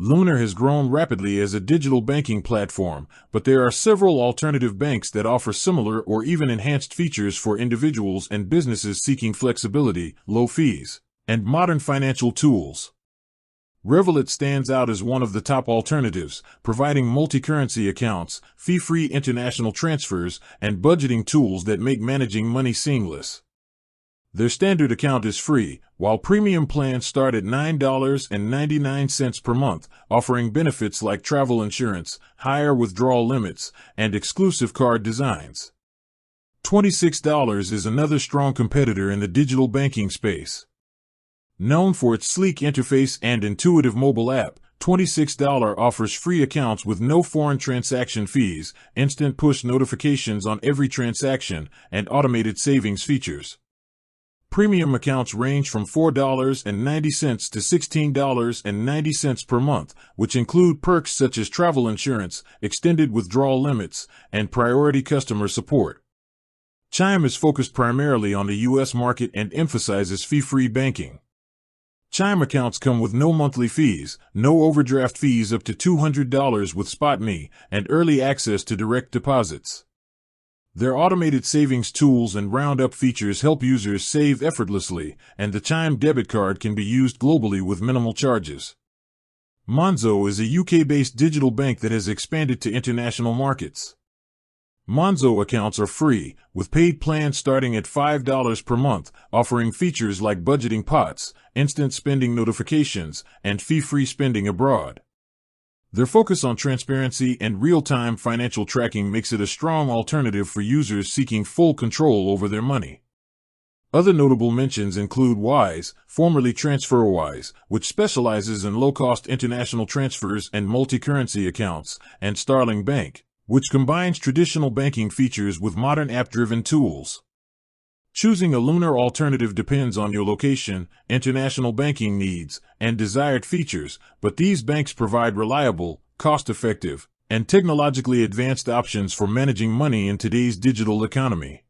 Lunar has grown rapidly as a digital banking platform, but there are several alternative banks that offer similar or even enhanced features for individuals and businesses seeking flexibility, low fees, and modern financial tools. Revolut stands out as one of the top alternatives, providing multi-currency accounts, fee-free international transfers, and budgeting tools that make managing money seamless. Their standard account is free, while premium plans start at $9.99 per month, offering benefits like travel insurance, higher withdrawal limits, and exclusive card designs. $26 is another strong competitor in the digital banking space. Known for its sleek interface and intuitive mobile app, $26 offers free accounts with no foreign transaction fees, instant push notifications on every transaction, and automated savings features. Premium accounts range from $4.90 to $16.90 per month, which include perks such as travel insurance, extended withdrawal limits, and priority customer support. Chime is focused primarily on the U.S. market and emphasizes fee-free banking. Chime accounts come with no monthly fees, no overdraft fees up to $200 with SpotMe, and early access to direct deposits. Their automated savings tools and roundup features help users save effortlessly, and the Chime debit card can be used globally with minimal charges. Monzo is a UK-based digital bank that has expanded to international markets. Monzo accounts are free, with paid plans starting at $5 per month, offering features like budgeting pots, instant spending notifications, and fee-free spending abroad. Their focus on transparency and real-time financial tracking makes it a strong alternative for users seeking full control over their money. Other notable mentions include Wise, formerly TransferWise, which specializes in low-cost international transfers and multi-currency accounts, and Starling Bank, which combines traditional banking features with modern app-driven tools. Choosing a Lunar alternative depends on your location, international banking needs, and desired features, but these banks provide reliable, cost-effective, and technologically advanced options for managing money in today's digital economy.